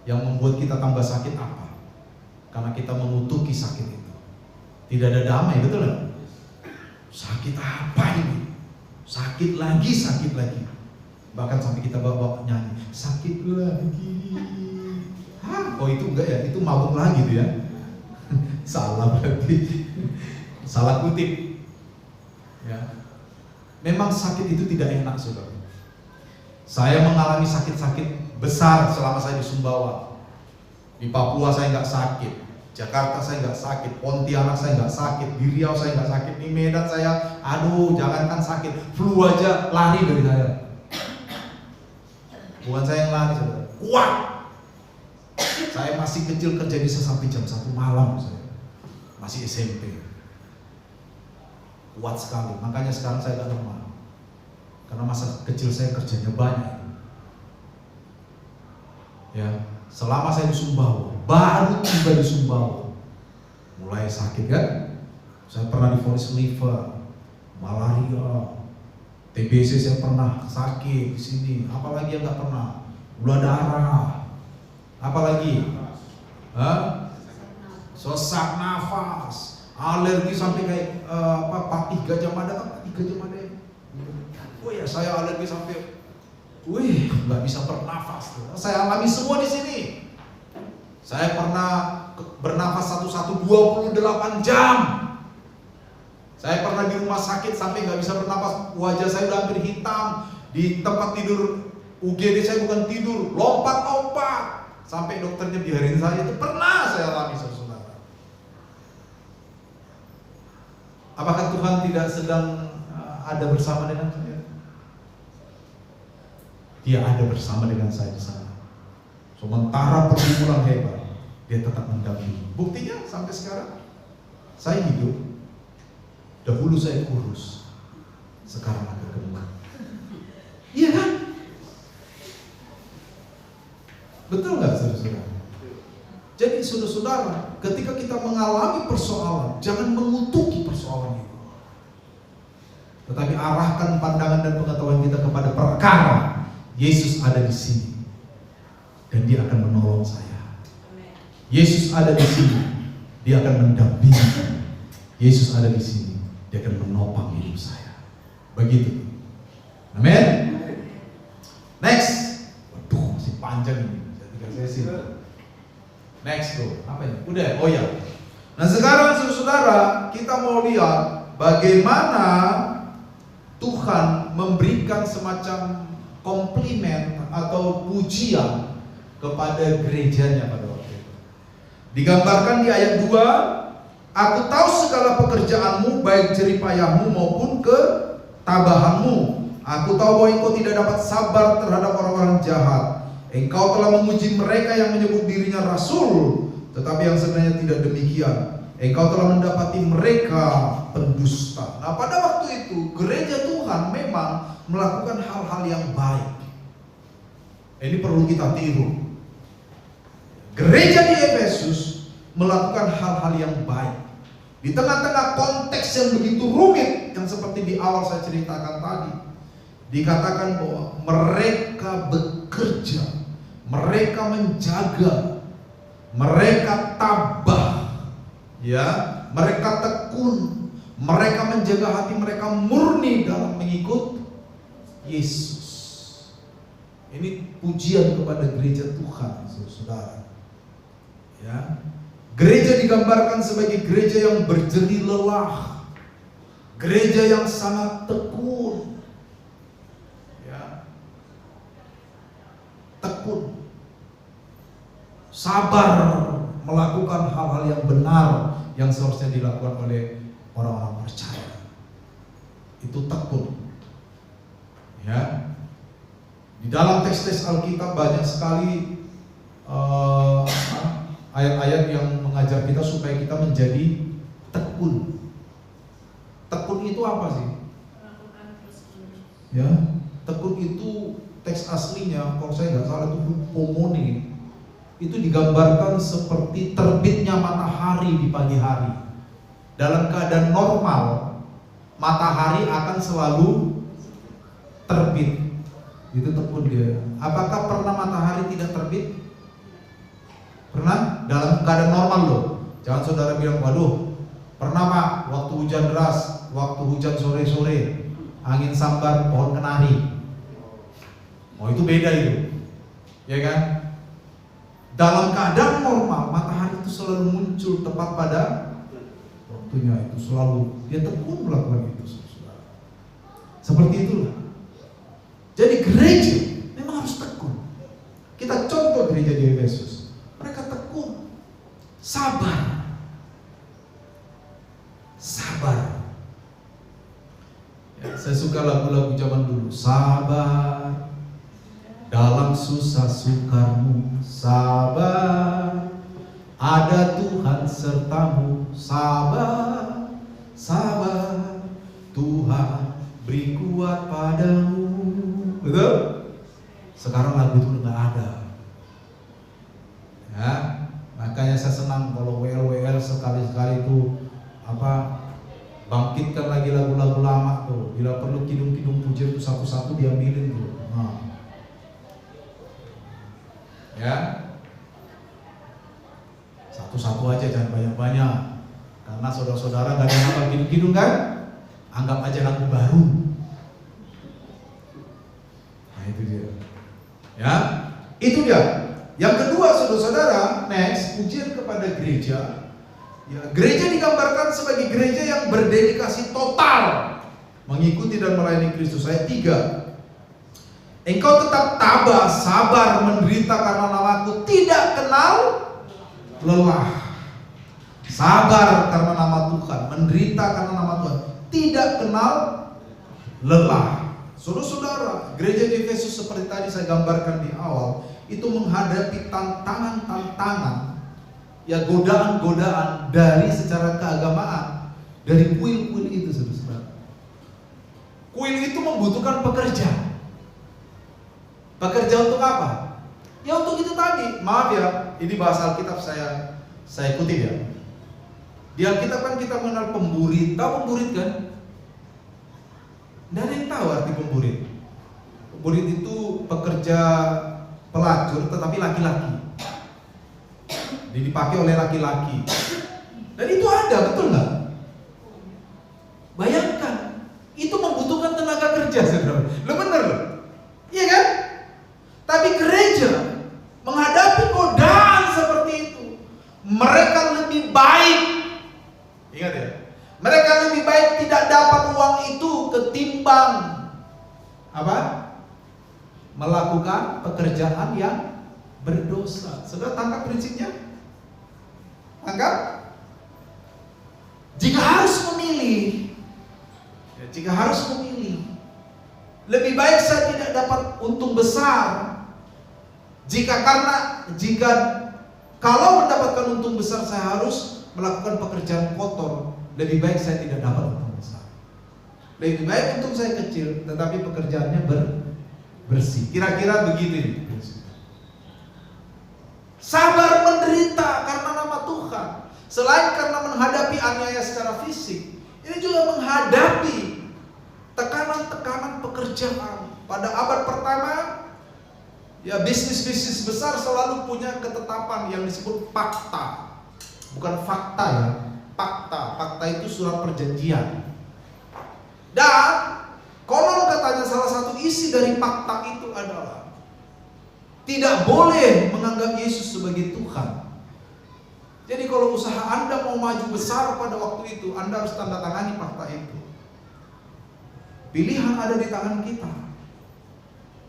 yang membuat kita tambah sakit apa? Karena kita mengutuki sakit itu. Tidak ada damai, betul nggak? Sakit apa ini? Sakit lagi. Bahkan sampai kita bawa nyanyi, sakit lagi. Hah? Oh itu enggak ya? Itu mabuk lagi tuh ya? Salah berarti. Salah kutip. Ya. Memang sakit itu tidak enak, saudara. Saya mengalami sakit-sakit besar selama saya di Sumbawa. Di Papua saya nggak sakit, Jakarta saya nggak sakit, Pontianak saya nggak sakit, di Riau saya nggak sakit, di Medan saya, aduh jangankan sakit, flu aja lari dari saya. Bukan saya yang lari, saudara, kuat. Saya masih kecil kerja bisa sampai jam 1 malam, saya masih SMP. Kuat sekali, makanya sekarang saya gak lemah. Karena masa kecil saya kerjanya banyak. Ya, selama saya di Sumbawa, baru tiba di Sumbawa, mulai sakit kan. Saya pernah divonis liver, malaria, TBC saya pernah sakit di sini. Apalagi yang nggak pernah? Gula darah, apalagi? Sesak nafas. Alergi sampai kayak patih Gajah Mada, Gajah Mada. Oh ya, saya alergi sampai, nggak bisa bernafas. Saya alami semua di sini. Saya pernah bernafas satu-satu 28 jam. Saya pernah di rumah sakit sampai nggak bisa bernafas, wajah saya udah hampir hitam. Di tempat tidur UGD saya bukan tidur, lompat-lompat sampai dokternya biarin saya. Itu pernah saya alami, saudara. Apakah Tuhan tidak sedang ada bersama dengan saya? Dia ada bersama dengan saya di sana. Sementara pergumulan hebat, dia tetap mendampingi. Buktinya sampai sekarang saya hidup. Dahulu saya kurus, sekarang agak gemuk. Iya kan? Betul nggak saudara-saudara? Jadi saudara-saudara, ketika kita mengalami persoalan, jangan mengutuki persoalan itu, tetapi arahkan pandangan dan pengetahuan kita kepada perkara Yesus ada di sini dan Dia akan menolong saya. Yesus ada di sini, Dia akan mendampingi. Yesus ada di sini, Dia akan menopang hidup saya. Begitu. Amin. Next. Waduh, masih panjang ini. Bisa 3 sesi. Next tuh, apa ini? Udah, oh ya. Nah sekarang saudara, kita mau lihat bagaimana Tuhan memberikan semacam komplimen atau pujian kepada gerejanya pada waktu itu. Digambarkan di ayat 2, aku tahu segala pekerjaanmu, baik jeripayahmu maupun ketabahanmu. Aku tahu bahwa engkau tidak dapat sabar terhadap orang-orang jahat. Engkau telah menguji mereka yang menyebut dirinya rasul, tetapi yang sebenarnya tidak demikian. Engkau telah mendapati mereka pendusta. Nah pada waktu itu gereja Tuhan memang melakukan hal-hal yang baik. Ini perlu kita tiru. Gereja di Efesus melakukan hal-hal yang baik. Di tengah-tengah konteks yang begitu rumit, yang seperti di awal saya ceritakan tadi, dikatakan bahwa mereka bekerja, mereka menjaga, mereka tabah, ya, mereka tekun, mereka menjaga hati mereka murni dalam mengikut Yesus. Ini pujian kepada gereja Tuhan, saudara. Ya, gereja digambarkan sebagai gereja yang berjerih lelah, gereja yang sangat tekun, ya, tekun, sabar melakukan hal-hal yang benar yang seharusnya dilakukan oleh orang-orang percaya. Itu tekun. Ya. Di dalam teks-teks Alkitab banyak sekali ayat-ayat yang mengajar kita supaya kita menjadi tekun. Tekun itu apa sih? Ya, tekun itu teks aslinya, kalau saya nggak salah itu pomone. Itu digambarkan seperti terbitnya matahari di pagi hari. Dalam keadaan normal, matahari akan selalu terbit. Itu tekun dia. Apakah pernah matahari tidak terbit? Pernah? Dalam keadaan normal loh. Jangan saudara bilang, waduh, pernah Pak, waktu hujan deras, waktu hujan sore-sore, angin sambar, pohon kenari. Oh itu beda itu, ya kan? Dalam keadaan normal, matahari itu selalu muncul tepat pada waktunya, itu selalu dia tekun melakukan itu, saudara. Seperti itulah. Jadi gereja memang harus tekun. Kita contoh gereja di Efesus, mereka tekun, sabar, sabar. Ya, saya suka lagu-lagu zaman dulu. Sabar dalam susah sukarmu, sabar, ada Tuhan sertamu. Sabar, sabar, Tuhan beri kuat padamu. Betul? Sekarang lagu itu nggak ada. Ya, makanya saya senang kalau WL sekali-sekali itu bangkitkan lagi lagu-lagu lama tuh. Bila perlu kidung-kidung pujian itu satu-satu diambilin tuh. Nah. Ya, satu-satu aja, jangan banyak-banyak. Karena saudara-saudara gak ada yang hafal kidung-kidung kan? Anggap aja lagu baru. Nah itu dia. Ya, itu dia. Yang kedua saudara-saudara, next, pujian kepada gereja. Ya, gereja digambarkan sebagai gereja yang berdedikasi total mengikuti dan melayani Kristus. Ayat 3. Engkau tetap tabah, sabar, menderita karena namaku, tidak kenal lelah. Sabar karena nama Tuhan, menderita karena nama Tuhan, tidak kenal lelah. Saudara-saudara, gereja di Efesus seperti tadi saya gambarkan di awal, itu menghadapi tantangan-tantangan, ya godaan-godaan dari secara keagamaan, dari kuil-kuil itu, saudara-saudara. Kuil itu membutuhkan pekerja. Bekerja untuk apa? Ya untuk itu tadi, maaf ya, ini bahasa Alkitab saya kutip ya. Di Alkitab kan kita mengenal pemburit. Tahu pemburit kan? Tidak ada yang tahu arti pemburit. Pemburit itu pekerja pelacur tetapi laki-laki. Dipakai oleh laki-laki. Dan itu ada, betul nggak? Bayangkan, itu membutuhkan tenaga kerja, saudara. Lo bener loh, iya kan? Tapi gereja menghadapi godaan seperti itu, mereka lebih baik. Ingat ya, mereka lebih baik tidak dapat uang itu ketimbang apa? Melakukan pekerjaan yang berdosa. Saudara tangkap prinsipnya? Tangkap? Jika harus memilih, lebih baik saya tidak dapat untung besar. Kalau mendapatkan untung besar saya harus melakukan pekerjaan kotor, lebih baik saya tidak dapat untung besar. Lebih baik untung saya kecil, tetapi pekerjaannya bersih. Kira-kira begitu. Sabar menderita karena nama Tuhan. Selain karena menghadapi aniaya secara fisik, ini juga menghadapi tekanan-tekanan pekerjaan. Pada abad pertama, ya bisnis-bisnis besar selalu punya ketetapan yang disebut pakta. Bukan fakta ya, pakta. Pakta itu surat perjanjian. Dan konon katanya salah satu isi dari pakta itu adalah tidak boleh menganggap Yesus sebagai Tuhan. Jadi kalau usaha Anda mau maju besar pada waktu itu, Anda harus tanda tangani fakta itu. Pilihan ada di tangan kita.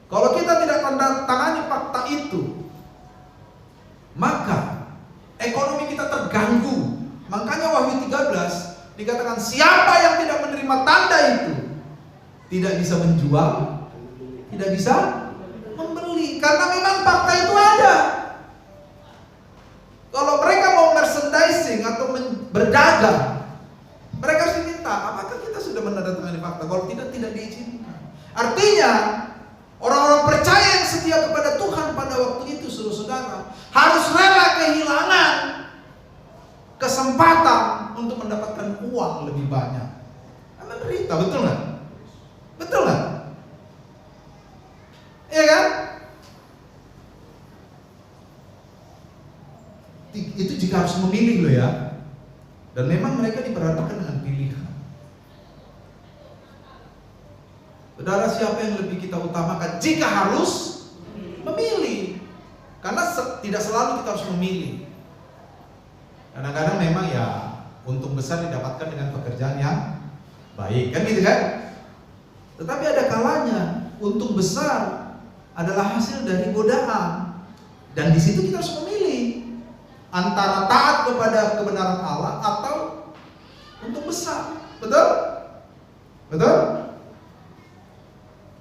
Kalau kita tidak tanda tangani fakta itu, maka ekonomi kita terganggu. Makanya Wahyu 13 dikatakan siapa yang tidak menerima tanda itu tidak bisa menjual, tidak bisa membeli, karena memang fakta itu ada. Kalau mereka mau merchandising atau berdagang, mereka harus diminta, apakah kita sudah menandatangani fakta? Kalau tidak diizinkan. Artinya, orang-orang percaya yang setia kepada Tuhan pada waktu itu, saudara-saudara, harus rela kehilangan kesempatan untuk mendapatkan uang lebih banyak. Anda berita, betul nggak? Betul nggak? Iya kan? Itu jika harus memilih loh ya. Dan memang mereka diperhadapkan dengan pilihan. Saudara, siapa yang lebih kita utamakan jika harus memilih? Karena tidak selalu kita harus memilih. Kadang-kadang memang ya untung besar didapatkan dengan pekerjaan yang baik, kan gitu kan? Tetapi ada kalanya untung besar adalah hasil dari godaan. Dan di situ kita harus memilih antara taat kepada kebenaran Allah atau untung besar. Betul? Betul?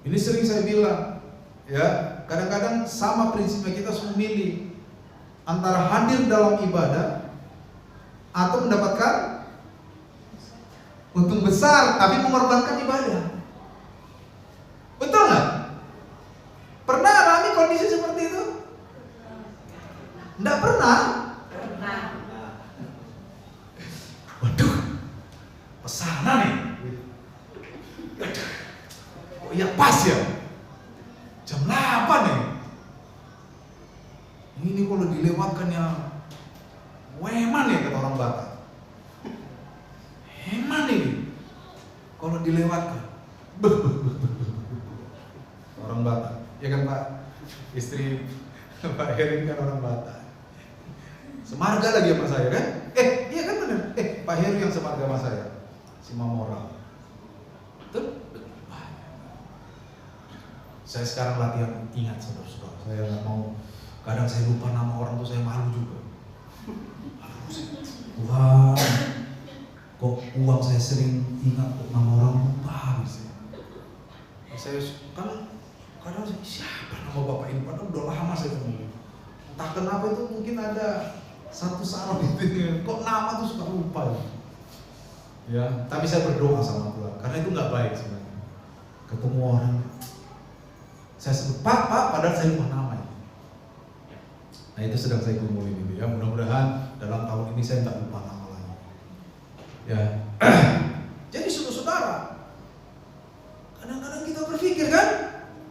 Ini sering saya bilang, ya, kadang-kadang sama prinsipnya, kita harus memilih antara hadir dalam ibadah atau mendapatkan untung besar tapi mengorbankan ibadah. Betul nggak? Pernah alami kondisi seperti itu? Nggak pernah? Waduh, pesanan nih. Oh iya pas ya. Jam 8 nih. Ini kalau dilewatkan ya weman ya kata orang Batak. Heman nih kalau dilewatkan. Orang Batak, ya kan Pak? Istri Pak Heri kan orang Batak. Semarga lagi sama saya kan? Iya kan benar. Pak Heru yang semarga sama saya, si Mamora. Betul? Saya sekarang latihan ingat saudara-saudara. Saya nggak mau, kadang saya lupa nama orang tuh, saya malu juga. Tuhan, kok uang saya sering ingat nama orang lupa habis. Saya kan kadang siapa nama bapak ini? Padahal udah lama saya temui. Entah kenapa itu mungkin ada satu saat itu, kok nama tuh suka lupa ya. Tapi saya berdoa sama Tuhan, karena itu nggak baik sebenarnya. Ketemu orang, saya sebut Pak, padahal saya lupa nama. Nah itu sedang saya gumulin itu ya. Mudah-mudahan dalam tahun ini saya tidak lupa nama lagi. Ya. Jadi saudara, kadang-kadang kita berpikir kan,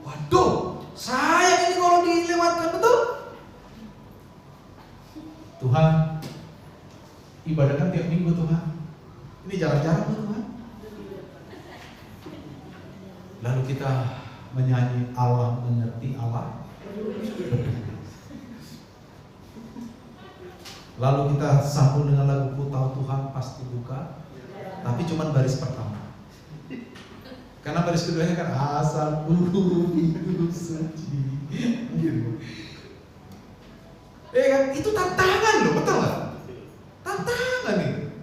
waduh, sayang ini kalau dilewatkan, betul? Tuhan, ibadah kan tiap minggu Tuhan. Ini jarang-jarang Tuhan. Lalu kita menyanyi Allah mengerti Allah. Lalu kita sambung dengan lagu Ku Tahu Tuhan Pasti Buka, tapi cuman baris pertama. Karena baris keduanya kan asal hidup suci. Gitu. Kan itu tantangan loh, betul nggak? Tantangan nih.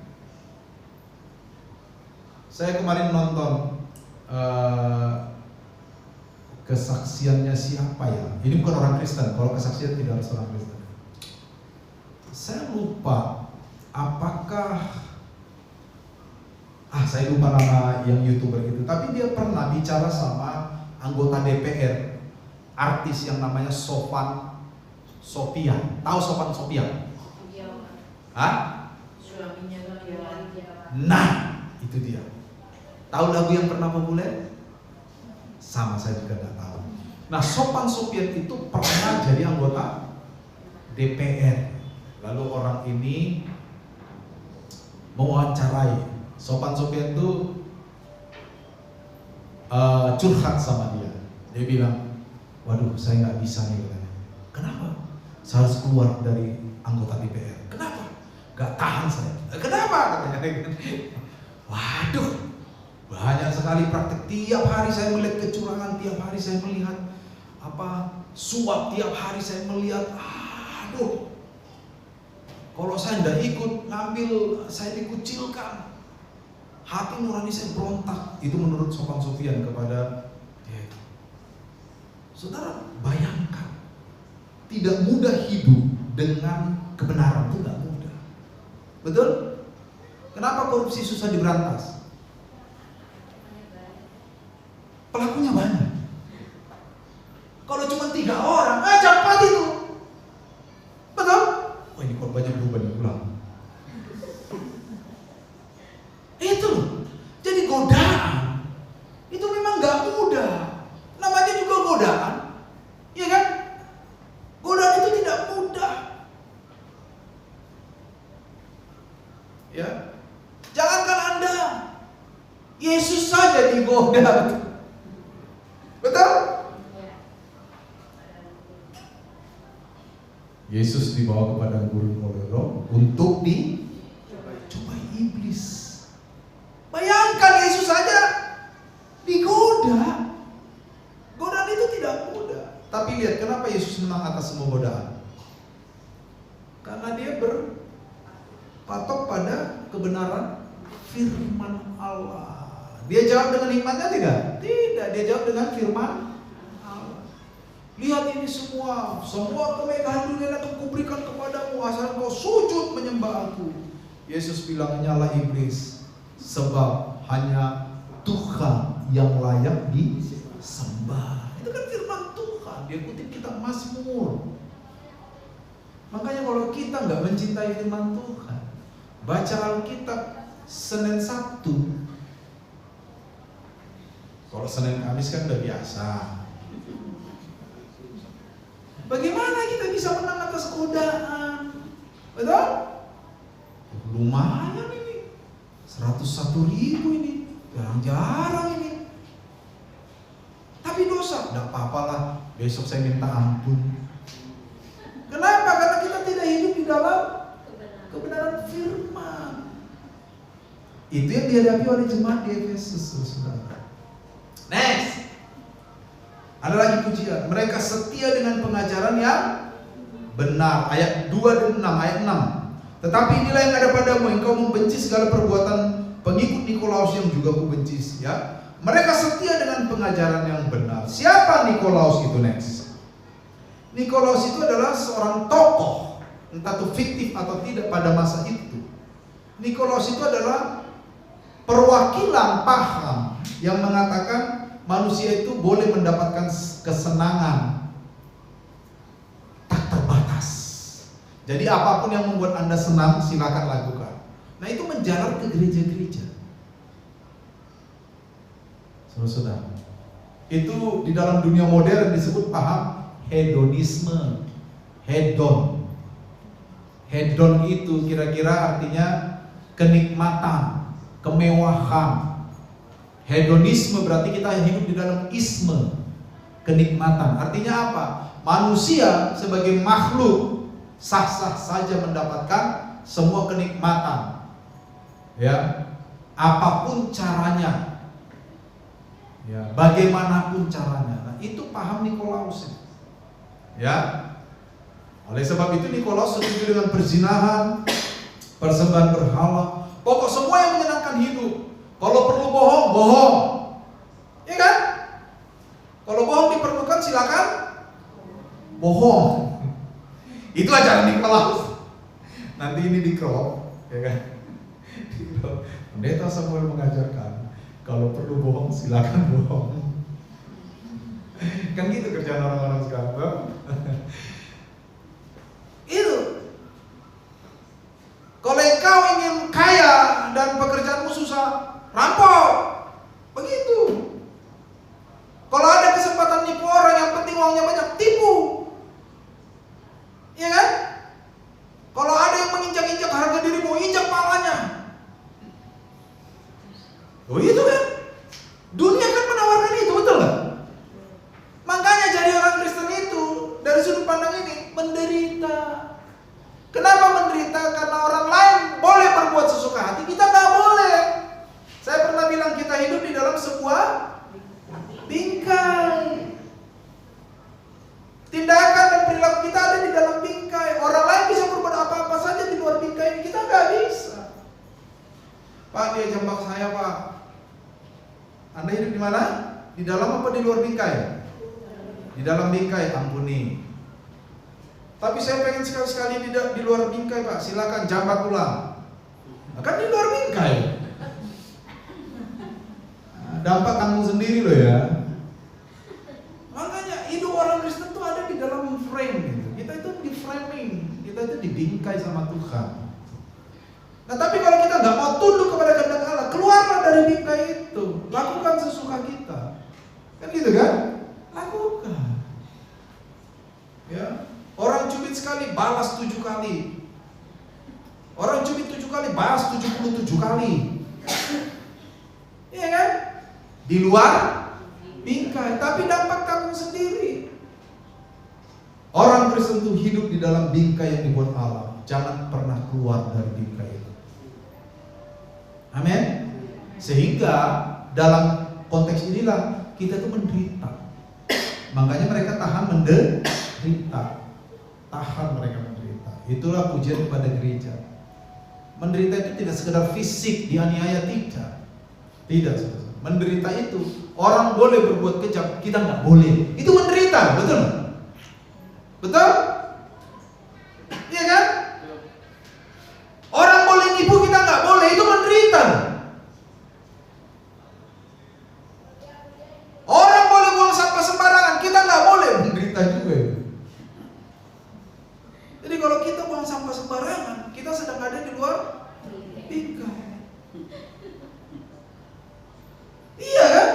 Saya kemarin nonton kesaksiannya siapa ya? Ini bukan orang Kristen. Kalau kesaksian tidak harus orang Kristen. Saya lupa apakah saya lupa nama yang YouTuber itu, tapi dia pernah bicara sama anggota DPR, artis yang namanya Sofan Sopian. Tahu Sofan Sopian? Hah? Nah, itu dia. Tahu lagu yang pernah populer? Sama, saya juga tidak tahu. Nah, Sofan Sopian itu pernah jadi anggota DPR. Lalu orang ini mewawancarai. Sofan Sopian itu curhat sama dia. Dia bilang, waduh saya nggak bisa nih katanya. Kenapa? Saya harus keluar dari anggota DPR. Kenapa? Gak tahan saya. Kenapa? Katanya. Waduh, banyak sekali praktek. Tiap hari saya melihat kecurangan, tiap hari saya melihat suap, tiap hari saya melihat. Aduh, kalau saya tidak ikut ngambil, saya dikucilkan. Hati nurani saya berontak. Itu menurut Sofan Sopian kepada dia. Saudara, bayangkan, tidak mudah hidup dengan kebenaran, itu tidak mudah. Betul? Kenapa korupsi susah diberantas? Pelakunya banyak. Kalau cuma 3 orang, cepat itu. Betul? Wah, ini korbannya berubah nih, pulang. Itu loh. Jadi godaan itu memang gak mudah. Namanya juga godaan, iya kan? Godaan itu tidak mudah. Ya, jangankan Anda, Yesus saja digoda. Betul? Yesus dibawa kepada gurun oleh Roh untuk dicobai iblis. Bayangkan Yesus saja digoda. Godaan itu tidak mudah. Tapi lihat kenapa Yesus menang atas semua godaan. Karena dia berpatok pada kebenaran firman Allah. Dia jawab dengan hikmatnya tidak? Tidak, dia jawab dengan firman Allah. Lihat ini semua kemegahan dunia akan kuberikan kepadamu asal kau sujud menyembah aku. Yesus bilang, nyala iblis, sebab hanya Tuhan yang layak disembah. Itu kan firman Tuhan. Dia kutip kitab Mazmur. Makanya kalau kita nggak mencintai firman Tuhan, baca Alkitab Senin Sabtu. Kalau Senin Kamis kan udah biasa. Bagaimana kita bisa menang atas godaan? Betul? Lumayan ini, 101.000 ini, jarang-jarang ini. Tapi dosa, tidak apa-apalah, besok saya minta ampun. Kenapa? Karena kita tidak hidup di dalam kebenaran firman. Itu yang dihadapi oleh jemaat di Efesus, saudara. Next, ada lagi pujian. Mereka setia dengan pengajaran yang benar. Ayat 2 dan 6, ayat 6. Tetapi inilah yang ada padamu, engkau membenci segala perbuatan pengikut Nikolaus yang juga kubenci. Ya, mereka setia dengan pengajaran yang benar. Siapa Nikolaus itu? Next. Nikolaus itu adalah seorang tokoh, entah itu fiktif atau tidak pada masa itu. Nikolaus itu adalah perwakilan paham yang mengatakan manusia itu boleh mendapatkan kesenangan tak terbatas. Jadi apapun yang membuat Anda senang, silakan lakukan. Nah, itu menjalar ke gereja-gereja. Saudara-saudara, itu di dalam dunia modern disebut paham hedonisme. Hedon. Hedon itu kira-kira artinya kenikmatan, kemewahan. Hedonisme berarti kita hidup di dalam isme, kenikmatan. Artinya apa? Manusia sebagai makhluk sah-sah saja mendapatkan semua kenikmatan, ya, apapun caranya, ya, bagaimanapun caranya. Nah, itu paham Nikolaus, ya. Oleh sebab itu Nikolaus setuju dengan perzinahan, persembahan berhala, pokok semua yang menyenangkan hidup. Kalau perlu bohong, bohong, ya kan? Kalau bohong diperlukan, silakan bohong. Itu ajaran Nikolaus. Nanti ini di crop, ya kan? Pendeta Samuel mengajarkan kalau perlu bohong silakan bohong. Kan gitu kerjaan orang-orang sekarang. Itu. Kalau engkau ingin kaya dan pekerjaanmu susah, rampok. Begitu. Kalau ada kesempatan nipu orang, yang penting uangnya banyak, tipu. Iya kan? Kalau ada yang menginjak-injak harga dirimu, injak palanya. Oh itu kan? Dunia kan menawarkan itu, betul nggak? Makanya jadi orang Kristen itu dari sudut pandang ini menderita. Kenapa menderita? Karena orang lain boleh berbuat sesuka hati, kita nggak boleh. Saya pernah bilang kita hidup di dalam sebuah bingkai. Tindakan dan perilaku kita ada di dalam bingkai. Orang lain bisa berbuat apa-apa saja di luar bingkai ini, kita nggak bisa. Pak, dia jambak saya, Pak. Anda hidup di mana? Di dalam apa di luar bingkai? Di dalam bingkai, ampuni. Tapi saya pengen sekali-sekali di luar bingkai, Pak. Silakan jambak ulang. Kan di luar bingkai. Dampak tanggung sendiri loh ya. Makanya hidup orang Kristen itu ada di dalam frame gitu. Kita itu di framing, kita itu dibingkai sama Tuhan. Nah, tapi kalau kita nggak mau tunduk kepada kehendak Allah, keluarlah dari bingkai itu, lakukan sesuka kita, kan gitu kan? Lakukan. Ya, orang cubit sekali balas 7 kali. Orang cubit 7 kali balas 77 kali. Iya kan? Di luar bingkai, tapi dampak tanggung sendiri. Orang Kristen itu hidup di dalam bingkai yang dibuat Allah. Jangan pernah keluar dari bingkai itu. Amin. Sehingga dalam konteks inilah kita itu menderita. Makanya mereka tahan menderita. Tahan mereka menderita. Itulah pujian kepada gereja. Menderita itu tidak sekedar fisik, dianiaya, tidak. Tidak, saudara. Menderita itu, orang boleh berbuat kejam, kita nggak boleh. Itu menderita, betul? Betul? Iya kan? Orang boleh nipu, kita nggak boleh, itu menderita. Orang boleh buang sampah sembarangan, kita nggak boleh, menderita juga. Jadi kalau kita buang sampah sembarangan, kita sedang ada di luar bingkai. Iya kan?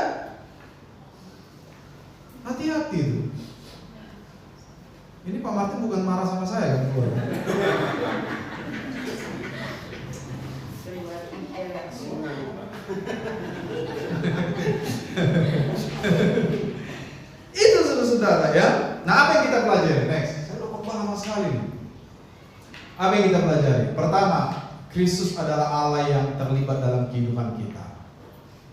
Hati-hati tuh. Ini Pak Martin bukan marah sama saya kan? Itu saudara-saudara ya. Nah, apa yang kita pelajari? Next. Saya udah lama sekali nih. Apa yang kita pelajari? Pertama, Kristus adalah Allah yang terlibat dalam kehidupan kita.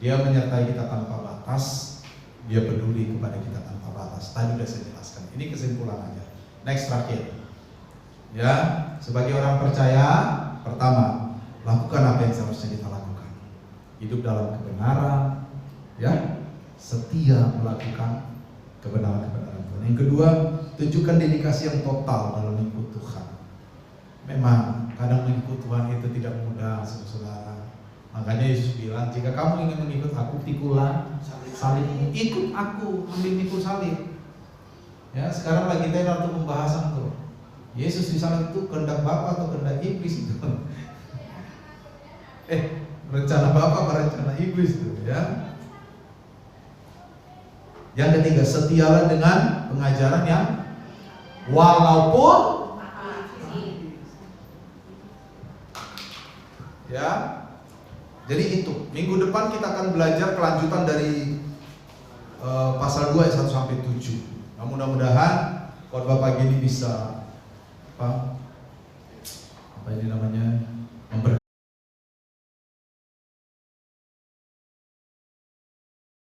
Dia menyertai kita tanpa batas. Dia peduli kepada kita tanpa batas. Tadi sudah saya jelaskan. Ini kesimpulan aja. Next, terakhir. Ya, sebagai orang percaya, pertama, lakukan apa yang seharusnya kita lakukan. Hidup dalam kebenaran, ya, setia melakukan kebenaran-kebenaran Tuhan. Yang kedua, tunjukkan dedikasi yang total dalam mengikut Tuhan. Memang kadang mengikut Tuhan itu tidak mudah, saudara. Makanya Yesus bilang, jika kamu ingin mengikut aku, pikulah salibmu. Ikut aku, ambil mikul salib. Ya, sekarang lagi tenar untuk pembahasan tuh. Yesus disalib itu kehendak Bapa atau kehendak iblis itu? Rencana Bapa apa rencana iblis itu ya? Yang ketiga, setialah dengan pengajaran yang walaupun ya. Jadi itu, minggu depan kita akan belajar kelanjutan dari pasal 2 ayat 1 sampai 7. Nah, mudah-mudahan khotbah pagi ini bisa apa ini namanya